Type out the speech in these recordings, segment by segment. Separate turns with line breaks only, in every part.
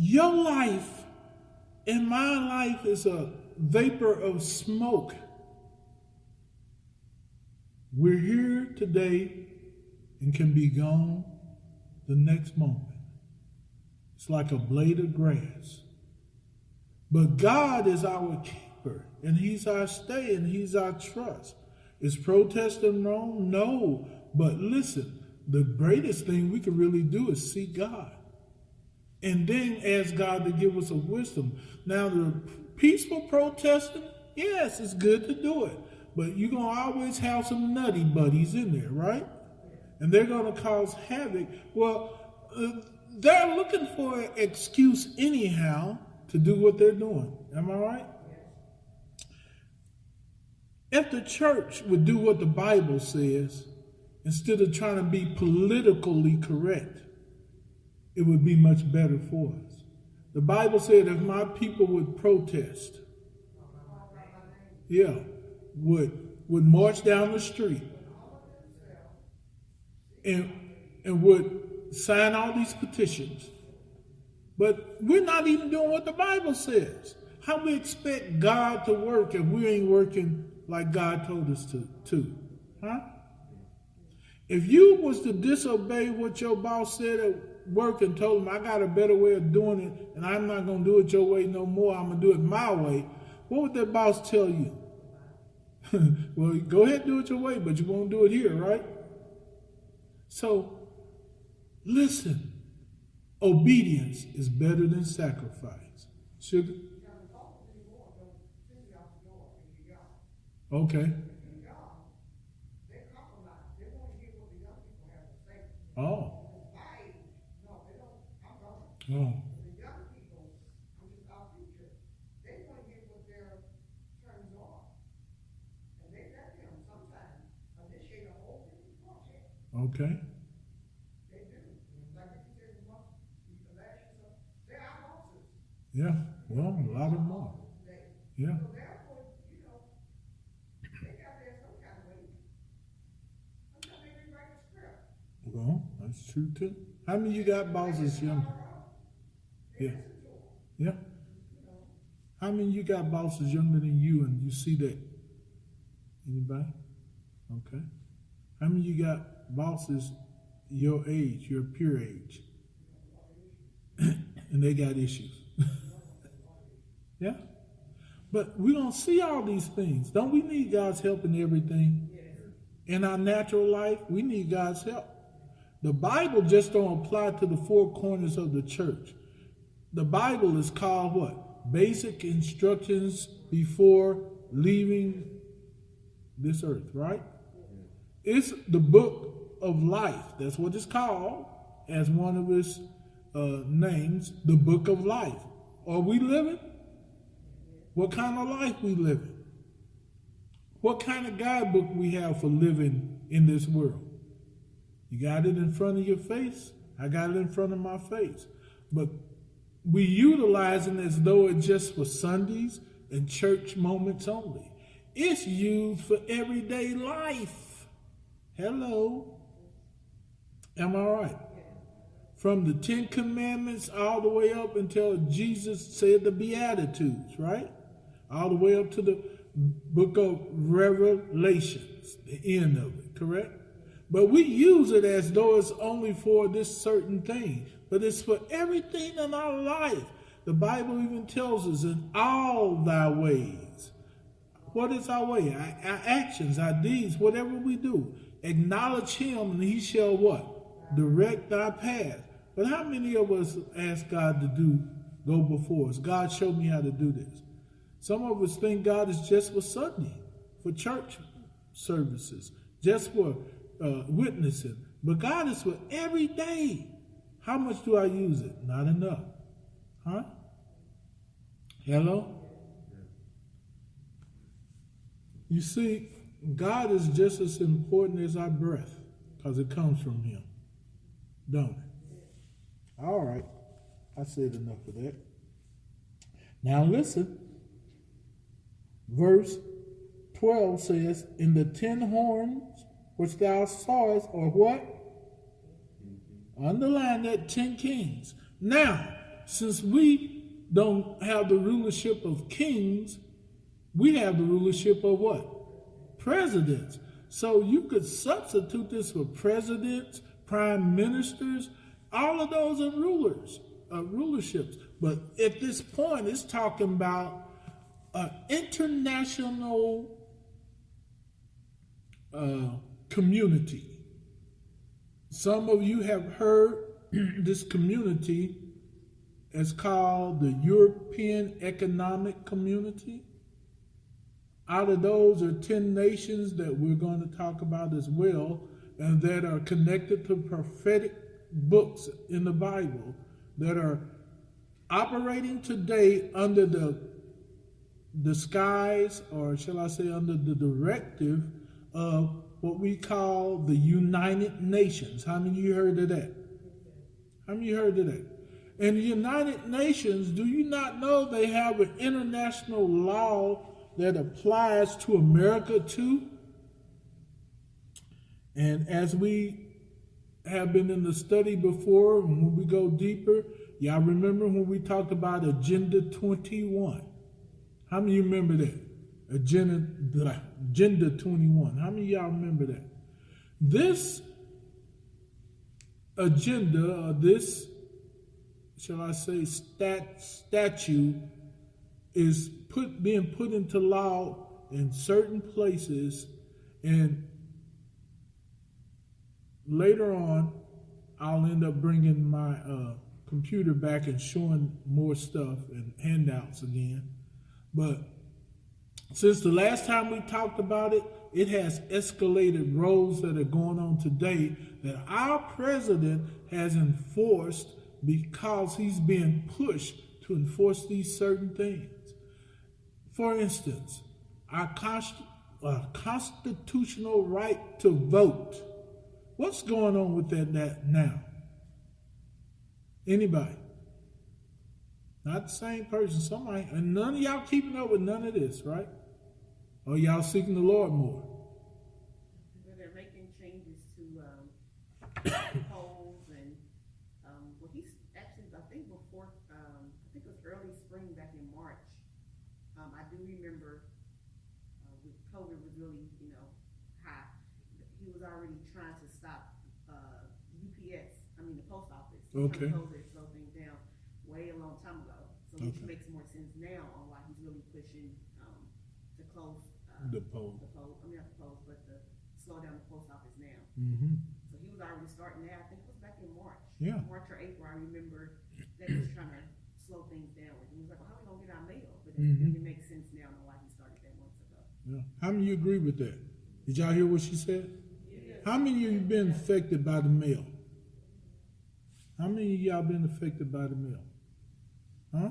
Your life and my life is a vapor of smoke. We're here today and can be gone the next moment. It's like a blade of grass. But God is our keeper, and he's our stay, and he's our trust. Is protesting wrong? No. But listen, the greatest thing we can really do is seek God. And then ask God to give us a wisdom. Now, the peaceful protesting, yes, it's good to do it. But you're going to always have some nutty buddies in there, right? And they're going to cause havoc. Well, they're looking for an excuse anyhow to do what they're doing. Am I right? If the church would do what the Bible says, instead of trying to be politically correct, it would be much better for us. The Bible said if my people would protest, would march down the street and would sign all these petitions. But we're not even doing what the Bible says. How we expect God to work if we ain't working like God told us to? Huh? If you was to disobey what your boss said at work and told him, I got a better way of doing it, and I'm not going to do it your way no more, I'm going to do it my way, what would that boss tell you? Well, go ahead and do it your way, but you won't do it here, right? So, listen, obedience is better than sacrifice. Sugar? Okay. Oh. Oh. Okay. Yeah. Well, a lot of them are. Yeah. Well, that's true too. How many of you got bosses younger? Yeah. Yeah. How many of you got bosses younger than you and you see that? Anybody? Okay. How many of you got bosses your age, your peer age? And they got issues. Yeah. But we don't see all these things. Don't we need God's help in everything? In our natural life, we need God's help. The Bible just don't apply to the four corners of the church. The Bible is called what? Basic instructions before leaving this earth, right? It's the book of life. That's what it's called, as one of its names, the book of life. Are we living? What kind of life we living? What kind of guidebook we have for living in this world? You got it in front of your face? I got it in front of my face. But we utilizing it as though it's just for Sundays and church moments only. It's used for everyday life. Hello. Am I right? From the 10 Commandments all the way up until Jesus said the Beatitudes, right? All the way up to the book of Revelations, the end of it, correct? But we use it as though it's only for this certain thing. But it's for everything in our life. The Bible even tells us in all thy ways. What is our way? Our actions, our deeds, whatever we do. Acknowledge him and he shall what? Direct our path. But how many of us ask God to go before us? God, show me how to do this. Some of us think God is just for Sunday, for church services, just for witnessing. But God is for every day. How much do I use it? Not enough. Huh? Hello? You see, God is just as important as our breath because it comes from him. Don't it? All right. I said enough of that. Now listen. Verse 12 says, in the 10 horns which thou sawest are what? Underline that, 10 kings. Now, since we don't have the rulership of kings, we have the rulership of what? Presidents. So you could substitute this for presidents, prime ministers. All of those are rulers, rulerships. But at this point, it's talking about international community. Some of you have heard this community is called the European Economic Community. Out of those are 10 nations that we're going to talk about as well, and that are connected to prophetic books in the Bible that are operating today under the disguise, or shall I say under the directive of what we call the United Nations. How many of you heard of that? How many of you heard of that? And the United Nations, do you not know they have an international law that applies to America too? And as we have been in the study before, and when we go deeper, y'all remember when we talked about Agenda 21? How many of you remember that? Agenda 21. How many of y'all remember that? This agenda, or this, shall I say, statute is being put into law in certain places, and later on, I'll end up bringing my computer back and showing more stuff and handouts again. But since the last time we talked about it, it has escalated roles that are going on today that our president has enforced because he's being pushed to enforce these certain things. For instance, our constitutional right to vote. What's going on with that now? Anybody? Not the same person. Somebody, and none of y'all keeping up with none of this, right? Or y'all seeking the Lord more?
Well, they're making changes to polls, and well, he's actually, I think before, I think it was early spring back in March. I do remember when COVID was really, high. He was already trying to stop UPS. The post office.
Okay.
Trying to slow things down way a long time ago. So which makes more sense now on why he's really pushing to close
The poll.
Not the polls, but to slow down the post office now.
Mm-hmm.
So he was already starting that. I think it was back in March.
Yeah.
March or April. I remember that he was trying to slow things down. He was like, well, how are we going to get our mail? But it makes sense now on why he started that months ago.
Yeah. How many of you agree with that? Did y'all hear what she said?
Yeah.
How many of you been affected by the mail? How many of y'all been affected by the mail? Huh?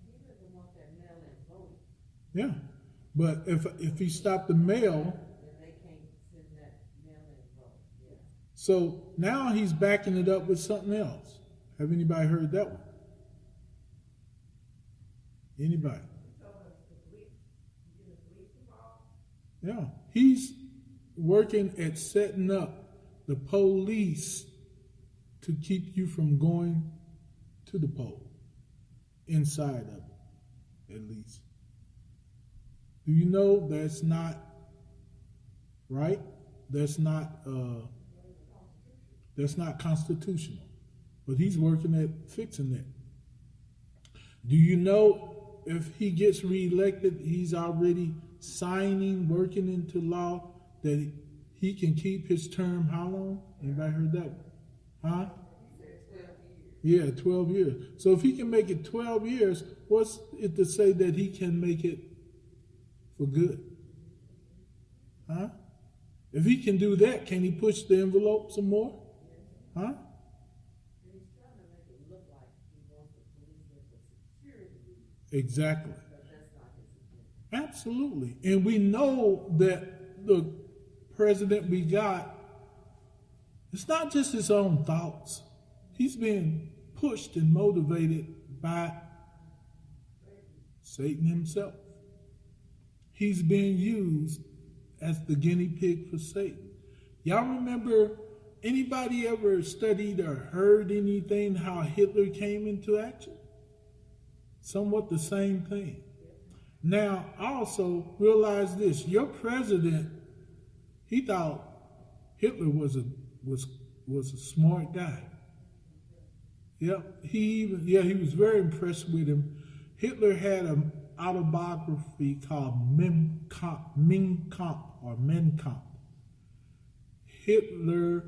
He doesn't want that mail-in voting.
Yeah. But if he stopped the mail,
Then they can't send that mail-in vote. Yeah.
so now he's backing it up with something else. Have anybody heard that one? Anybody? Yeah. He's working at setting up the police to keep you from going to the poll, inside of it, at least. Do you know that's not right? That's not constitutional. But he's working at fixing that. Do you know if he gets reelected, he's already signing, working into law that he can keep his term how long? Anybody heard that one? Huh?
12 years.
Yeah, 12 years. So if he can make it 12 years, what's it to say that he can make it for good? Huh? If he can do that, can he push the envelope some more? Huh?
And he's trying to make it look like he wants the policemen for security reasons.
Exactly.
But that's not his intent.
Absolutely. And we know that the president we got, it's not just his own thoughts. He's being pushed and motivated by Satan himself. He's being used as the guinea pig for Satan. Y'all remember, anybody ever studied or heard anything how Hitler came into action? somewhat the same thing. Now, also realize this: your president, he thought Hitler was a smart guy. Yep, he was very impressed with him. Hitler had an autobiography called Mein Kampf. Hitler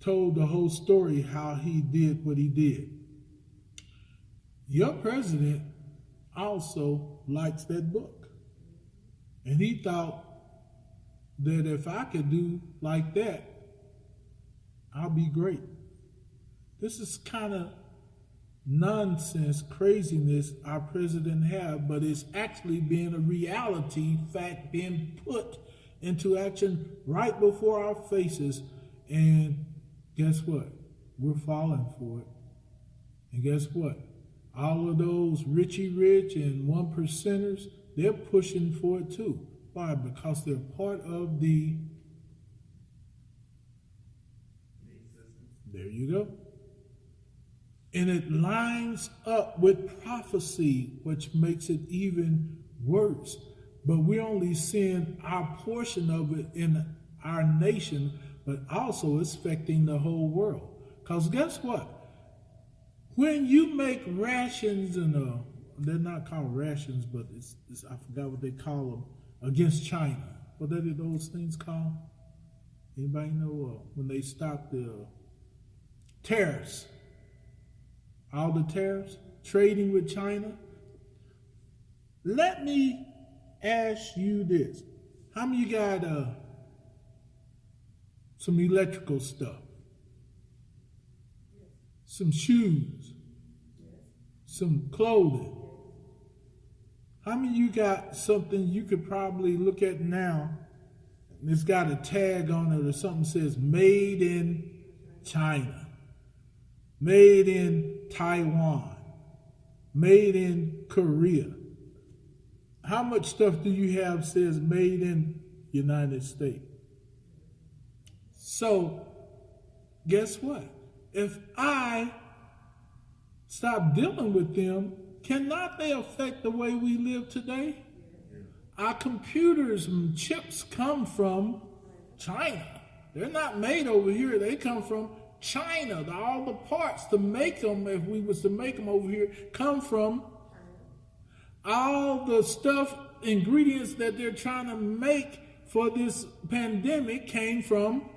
told the whole story how he did what he did. Your president also likes that book. And he thought that if I could do like that, I'll be great. This is kind of nonsense, craziness our president have, but it's actually being a reality fact being put into action right before our faces. And guess what? We're falling for it. And guess what? All of those Richie Rich and 1%ers, they're pushing for it too. Why? Because they're part of the... There you go. And it lines up with prophecy, which makes it even worse. But we're only seeing our portion of it in our nation, but also it's affecting the whole world. Because guess what? When you make rations, and they're not called rations, but it's I forgot what they call them, against China. What are those things called? Anybody know when they stopped the tariffs? All the tariffs, trading with China. Let me ask you this. How many of you got some electrical stuff? Some shoes? Some clothing? How many of you got something you could probably look at now, and it's got a tag on it or something that says made in China? Made in Taiwan, made in Korea. How much stuff do you have says made in United States? So, guess what? If I stop dealing with them, cannot they affect the way we live today? Our computers and chips come from China. They're not made over here. They come from China. All the parts to make them, if we was to make them over here, come from all the stuff, ingredients that they're trying to make for this pandemic came from.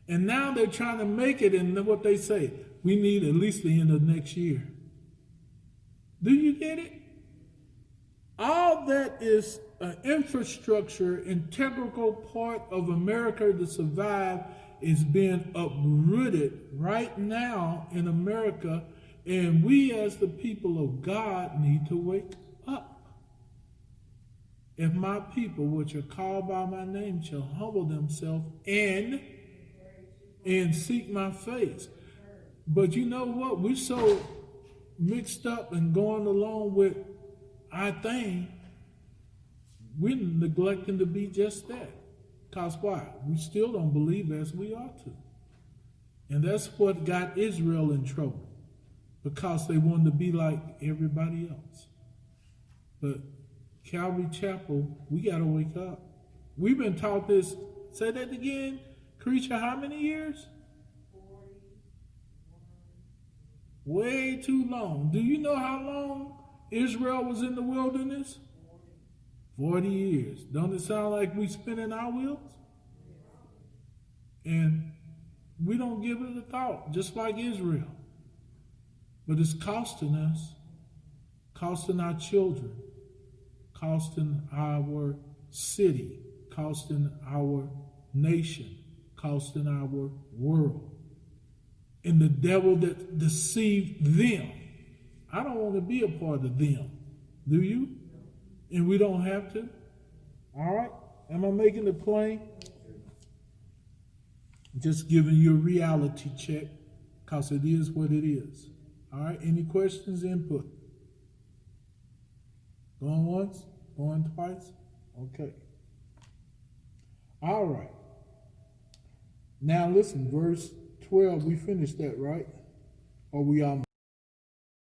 And now they're trying to make it, and what they say, we need at least the end of next year. Do you get it? All that is an infrastructure, integral part of America to survive is being uprooted right now in America, and we as the people of God need to wake up. If my people, which are called by my name, shall humble themselves and seek my face. But you know what? We're so mixed up and going along with our thing, we're neglecting to be just that. Because why? We still don't believe as we ought to. And that's what got Israel in trouble. Because they wanted to be like everybody else. But Calvary Chapel, we got to wake up. We've been taught this. Say that again. Creature, how many years? 41. Way too long. Do you know how long Israel was in the wilderness? 40 years. Don't it sound like we spinning our wheels? And we don't give it a thought, just like Israel. But it's costing us, costing our children, costing our city, costing our nation, costing our world. And the devil that deceived them. I don't want to be a part of them. Do you? And we don't have to? All right? Am I making it plain? Just giving you a reality check, because it is what it is. All right? Any questions, input? Going once? Going twice? Okay. All right. Now listen, verse 12, we finished that, right? Or we almost?